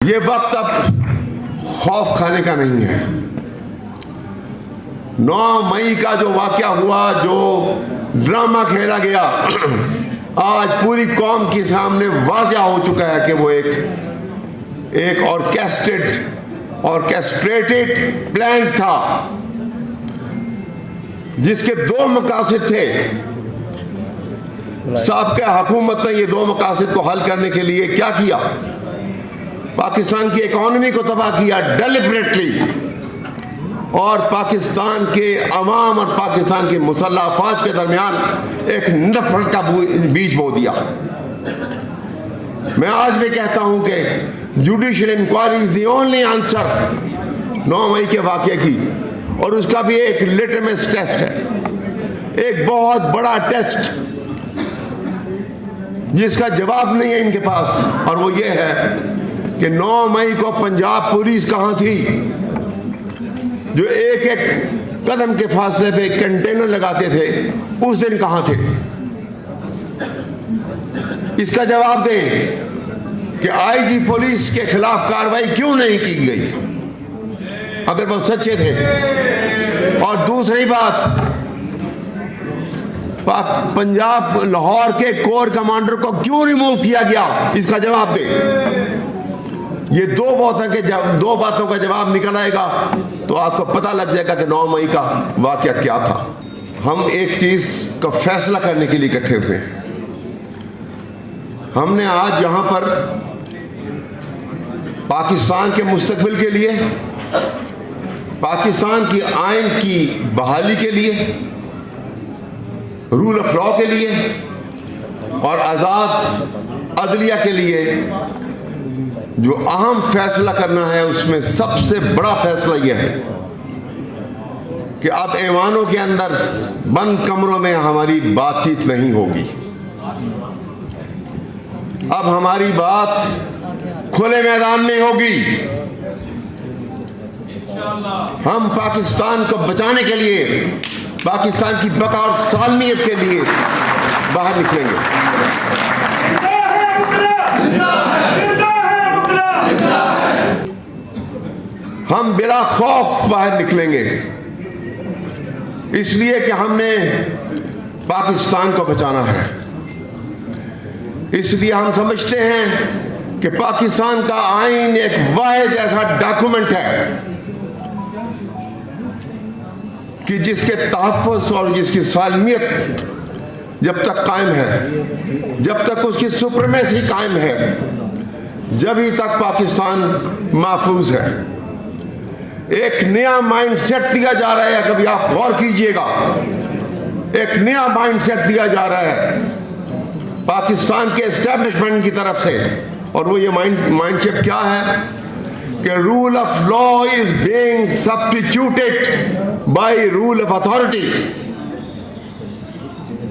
ये वक्त अब खौफ खाने का नहीं है। 9 मई का जो वाकया हुआ, जो ड्रामा खेला गया, आज पूरी कौम के सामने वाज़िया हो चुका है कि वो एक ऑर्केस्ट्रेटेड प्लान था जिसके 2 मकासद थे। साबिक़ा हुकूमत ने ये 2 मकासद को हल करने के लिए क्या किया? पाकिस्तान की इकॉनमी को तबाह किया डेलिबरेटली, और पाकिस्तान के अवाम और पाकिस्तान के मुसल्लह अफवाज के दरमियान एक नफरत का बीज बो दिया। मैं आज भी कहता हूं कि judicial inquiry is the only answer 9 मई के वाक़े की, और उसका भी एक लिटमस टेस्ट है, एक बहुत बड़ा टेस्ट जिसका जवाब नहीं है इनके पास, और वो ये है कि 9 मई को पंजाब पुलिस कहाँ थी, जो एक एक कदम के फासले पे कंटेनर लगाते थे, उस दिन कहाँ थे? इसका जवाब दें कि आईजी पुलिस के खिलाफ कार्रवाई क्यों नहीं की गई अगर वो सच्चे थे। और दूसरी बात, पंजाब लाहौर के कोर कमांडर को क्यों रिमूव किया गया, इसका जवाब दें। ये 2 बातों का जवाब निकल आएगा तो आपको पता लग जाएगा कि 9 मई का वाकया क्या था। हम एक चीज का फैसला करने के लिए इकट्ठे हुए हैं। हमने आज यहां पर पाकिस्तान के मुस्तकबिल के लिए, पाकिस्तान की आइन की बहाली के लिए, रूल ऑफ लॉ के लिए और आज़ाद अदलिया के लिए जो अहम फैसला करना है, उसमें सबसे बड़ा फैसला यह है कि अब ऐवानों के अंदर बंद कमरों में हमारी बातचीत नहीं होगी। अब हमारी बात खुले मैदान में होगी। हम पाकिस्तान को बचाने के लिए, पाकिस्तान की बका और सालमियत के लिए बाहर निकलेंगे। हम बिला खौफ बाहर निकलेंगे, इसलिए कि हमने पाकिस्तान को बचाना है। इसलिए हम समझते हैं कि पाकिस्तान का आइन एक वाहिद ऐसा डॉक्यूमेंट है कि जिसके तहफ़्फ़ुज़ और जिसकी सालमियत जब तक कायम है, जब तक उसकी सुप्रीमेसी कायम है, जब ही तक पाकिस्तान महफूज है। एक नया माइंडसेट दिया जा रहा है, कभी आप गौर कीजिएगा, एक नया माइंडसेट दिया जा रहा है पाकिस्तान के एस्टेब्लिशमेंट की तरफ से, और वो ये माइंडसेट क्या है कि rule of law is being substituted by rule of authority.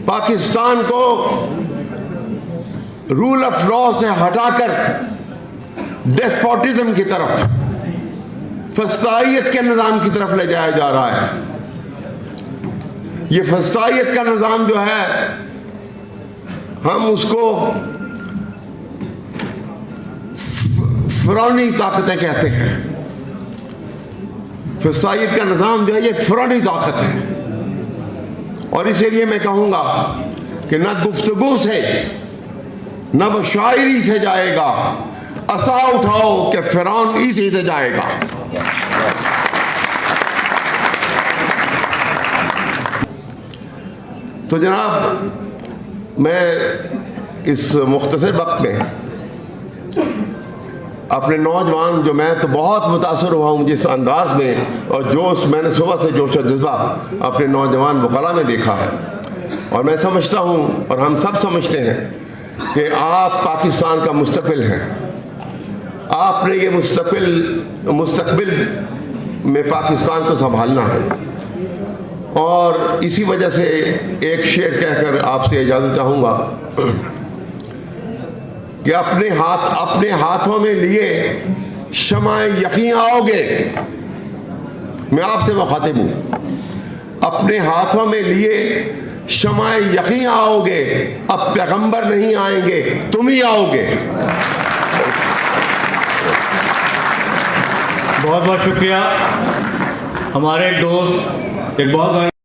Pakistan को रूल ऑफ लॉ से हटाकर डेस्पोटिज्म की तरफ, फसाइयत के निज़ाम की तरफ ले जाया जा रहा है। ये फसाइयत का निज़ाम जो है, हम उसको फ़िरौनी ताकतें कहते हैं। फसाइयत का निज़ाम जो है, ये फ़िरौनी ताकत है, और इसीलिए मैं कहूँगा कि न गुफ्तगू से न वो शायरी से जाएगा, असा उठाओ कि फ़िरौन इसी से जाएगा। तो जनाब, मैं इस मुख्तसर वक्त में अपने नौजवान, जो मैं तो बहुत मुतासर हुआ हूँ जिस अंदाज में और जोश मैंने सुबह से जोश और जज्बा अपने नौजवान वकला में देखा है, और मैं समझता हूँ और हम सब समझते हैं कि आप पाकिस्तान का मुस्तकबिल हैं। आपने ये मुस्तकबिल में पाकिस्तान को संभालना है, और इसी वजह से एक शेर कहकर आपसे इजाज़त चाहूँगा कि अपने हाथों में लिए शमाए यकीन आओगे। मैं आपसे मुखातिब हूँ, अपने हाथों में लिए शमाए यकीन आओगे, अब पैगंबर नहीं आएंगे, तुम ही आओगे। बहुत बहुत शुक्रिया। हमारे एक दोस्त इकबाल भाई